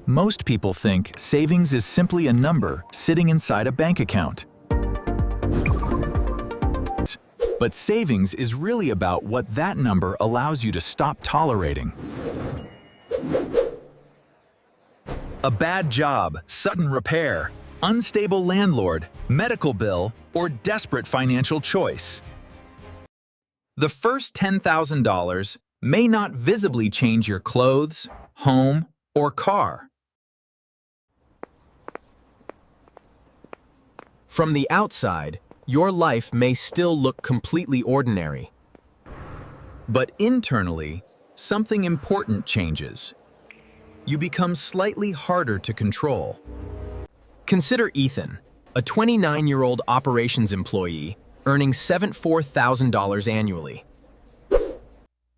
Most people think savings is simply a number sitting inside a bank account. But savings is really about what that number allows you to stop tolerating. A bad job, sudden repair, unstable landlord, medical bill, or desperate financial choice. The first $10,000 may not visibly change your clothes, home, or car. From the outside, your life may still look completely ordinary. But internally, something important changes. You become slightly harder to control. Consider Ethan, a 29-year-old operations employee earning $74,000 annually.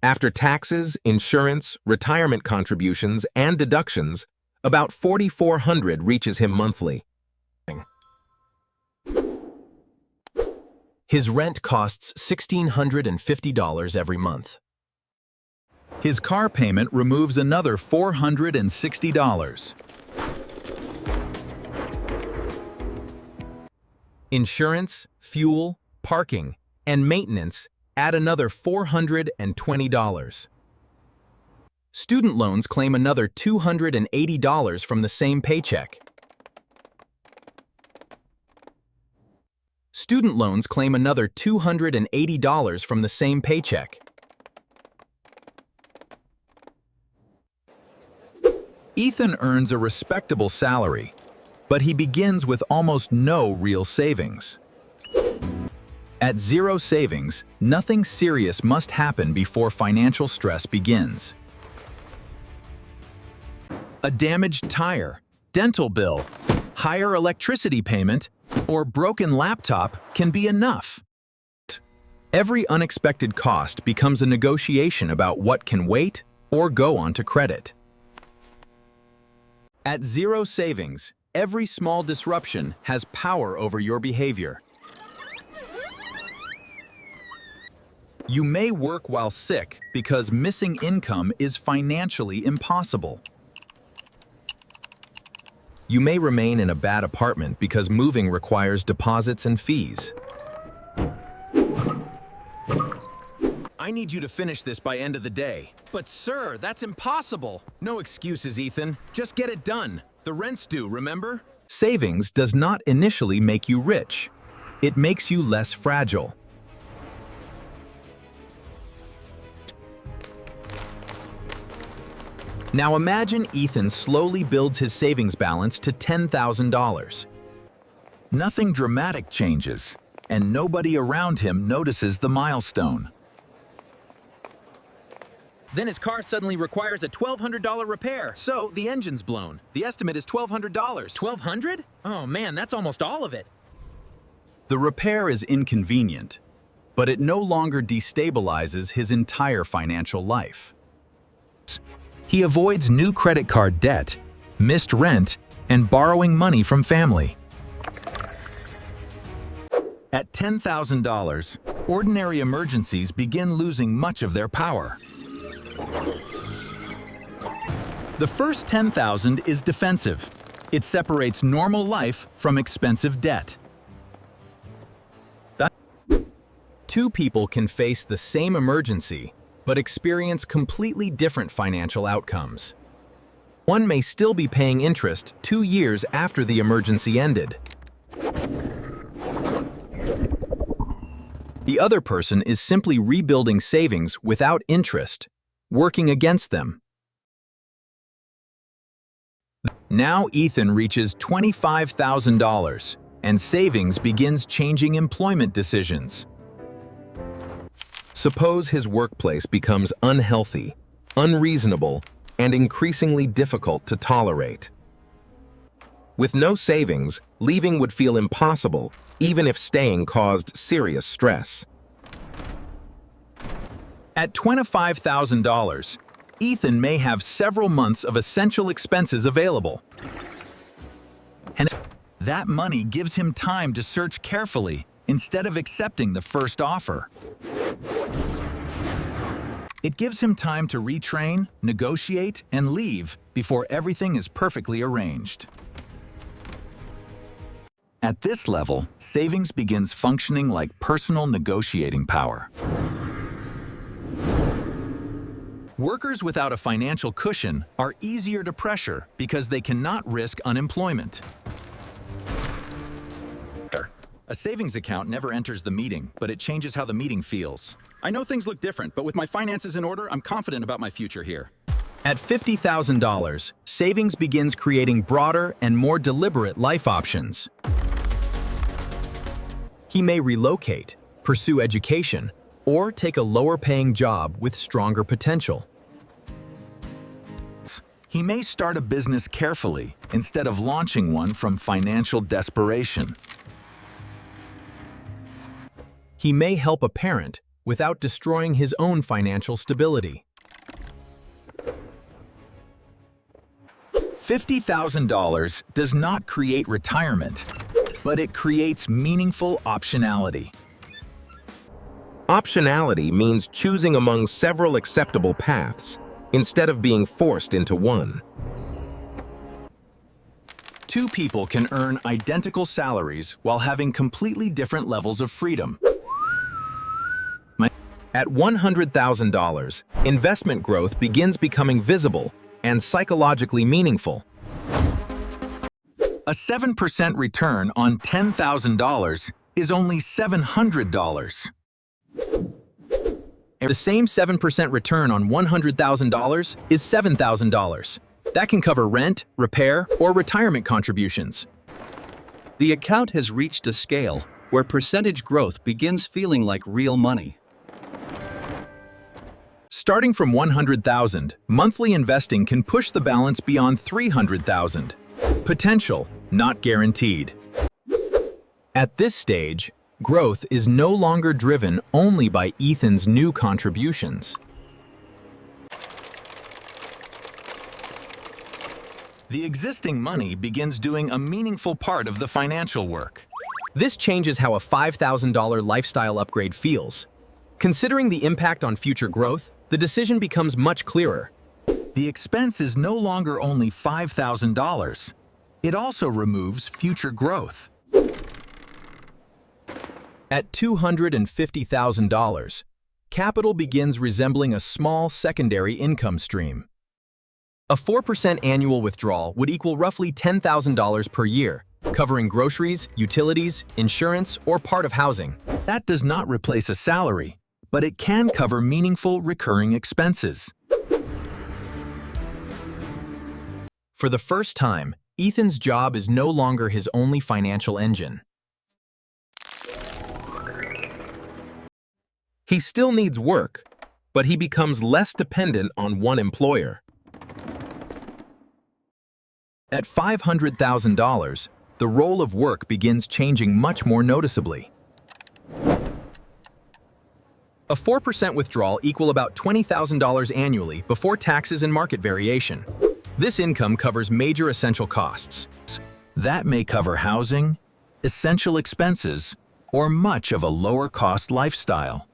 After taxes, insurance, retirement contributions, and deductions, about $4,400 reaches him monthly. His rent costs $1,650 every month. His car payment removes another $460. Insurance, fuel, parking, and maintenance add another $420. Student loans claim another $280 from the same paycheck. Student loans claim another $280 from the same paycheck. Ethan earns a respectable salary, but he begins with almost no real savings. At zero savings, nothing serious must happen before financial stress begins. A damaged tire, dental bill, higher electricity payment, or broken laptop can be enough. Every unexpected cost becomes a negotiation about what can wait or go onto credit. At zero savings, every small disruption has power over your behavior. You may work while sick because missing income is financially impossible. You may remain in a bad apartment because moving requires deposits and fees. I need you to finish this by end of the day. But sir, that's impossible. No excuses, Ethan. Just get it done. The rent's due, remember? Savings does not initially make you rich. It makes you less fragile. Now imagine Ethan slowly builds his savings balance to $10,000. Nothing dramatic changes, and nobody around him notices the milestone. Then his car suddenly requires a $1,200 repair. So the engine's blown. The estimate is $1,200. $1,200? Oh man, that's almost all of it. The repair is inconvenient, but it no longer destabilizes his entire financial life. He avoids new credit card debt, missed rent, and borrowing money from family. At $10,000, ordinary emergencies begin losing much of their power. The first $10,000 is defensive. It separates normal life from expensive debt. Two people can face the same emergency, but experience completely different financial outcomes. One may still be paying interest 2 years after the emergency ended. The other person is simply rebuilding savings without interest, working against them. Now Ethan reaches $25,000, and savings begins changing employment decisions. Suppose his workplace becomes unhealthy, unreasonable, and increasingly difficult to tolerate. With no savings, leaving would feel impossible, even if staying caused serious stress. At $25,000, Ethan may have several months of essential expenses available. And that money gives him time to search carefully instead of accepting the first offer. It gives him time to retrain, negotiate, and leave before everything is perfectly arranged. At this level, savings begins functioning like personal negotiating power. Workers without a financial cushion are easier to pressure because they cannot risk unemployment. A savings account never enters the meeting, but it changes how the meeting feels. I know things look different, but with my finances in order, I'm confident about my future here. At $50,000, savings begins creating broader and more deliberate life options. He may relocate, pursue education, or take a lower-paying job with stronger potential. He may start a business carefully instead of launching one from financial desperation. He may help a parent without destroying his own financial stability. $50,000 does not create retirement, but it creates meaningful optionality. Optionality means choosing among several acceptable paths instead of being forced into one. Two people can earn identical salaries while having completely different levels of freedom. At $100,000, investment growth begins becoming visible and psychologically meaningful. A 7% return on $10,000 is only $700. The same 7% return on $100,000 is $7,000. That can cover rent, repair, or retirement contributions. The account has reached a scale where percentage growth begins feeling like real money. Starting from $100,000, monthly investing can push the balance beyond $300,000. Potential, not guaranteed. At this stage, growth is no longer driven only by Ethan's new contributions. The existing money begins doing a meaningful part of the financial work. This changes how a $5,000 lifestyle upgrade feels. Considering the impact on future growth, the decision becomes much clearer. The expense is no longer only $5,000. It also removes future growth. At $250,000, capital begins resembling a small secondary income stream. A 4% annual withdrawal would equal roughly $10,000 per year, covering groceries, utilities, insurance, or part of housing. That does not replace a salary, but it can cover meaningful recurring expenses. For the first time, Ethan's job is no longer his only financial engine. He still needs work, but he becomes less dependent on one employer. At $500,000, the role of work begins changing much more noticeably. A 4% withdrawal equals about $20,000 annually before taxes and market variation. This income covers major essential costs. That may cover housing, essential expenses, or much of a lower-cost lifestyle.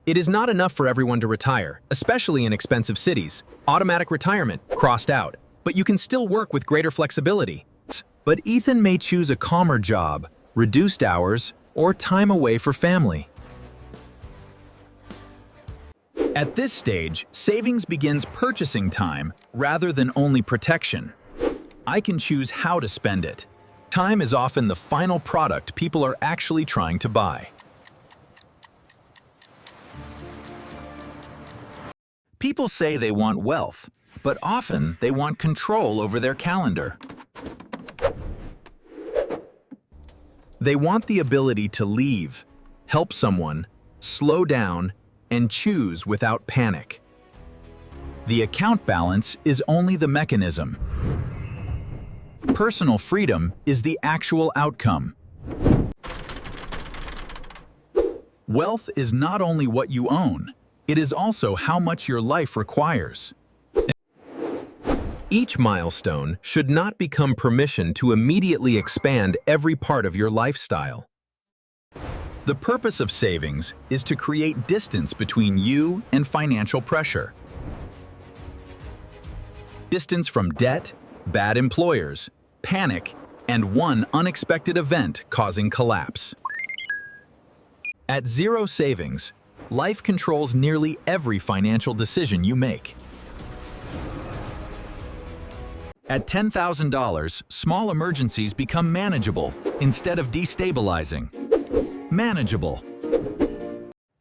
It is not enough for everyone to retire, especially in expensive cities. Automatic retirement, crossed out, but you can still work with greater flexibility. But Ethan may choose a calmer job, reduced hours, or time away for family. At this stage, savings begins purchasing time rather than only protection. I can choose how to spend it. Time is often the final product people are actually trying to buy. People say they want wealth, but often they want control over their calendar. They want the ability to leave, help someone, slow down, and choose without panic. The account balance is only the mechanism. Personal freedom is the actual outcome. Wealth is not only what you own, it is also how much your life requires. Each milestone should not become permission to immediately expand every part of your lifestyle. The purpose of savings is to create distance between you and financial pressure. Distance from debt, bad employers, panic, and one unexpected event causing collapse. At zero savings, life controls nearly every financial decision you make. At $10,000, small emergencies become manageable instead of destabilizing. Manageable.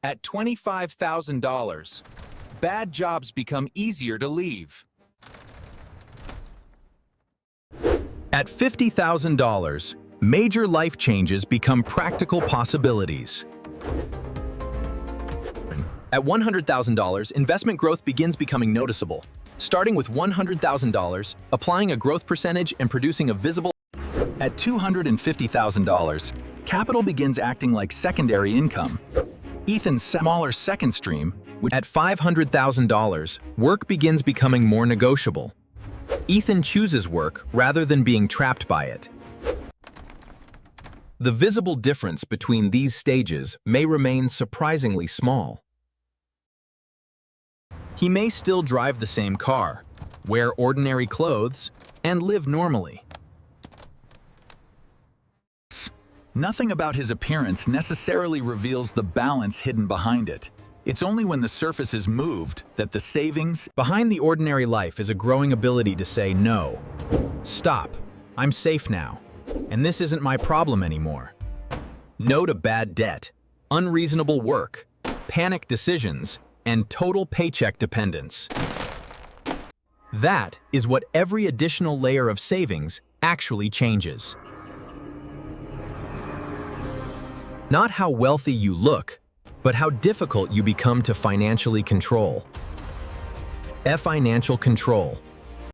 At $25,000, bad jobs become easier to leave. At $50,000, major life changes become practical possibilities. At $100,000, investment growth begins becoming noticeable. Starting with $100,000, applying a growth percentage and producing a visible. At $250,000, capital begins acting like secondary income. Ethan's smaller second stream. At $500,000, work begins becoming more negotiable. Ethan chooses work rather than being trapped by it. The visible difference between these stages may remain surprisingly small. He may still drive the same car, wear ordinary clothes, and live normally. Nothing about his appearance necessarily reveals the balance hidden behind it. It's only when the surface is moved that the savings. Behind the ordinary life is a growing ability to say no. Stop. I'm safe now, and this isn't my problem anymore. No to bad debt, unreasonable work, panic decisions, and total paycheck dependence. That is what every additional layer of savings actually changes. Not how wealthy you look, but how difficult you become to financially control. Financial control.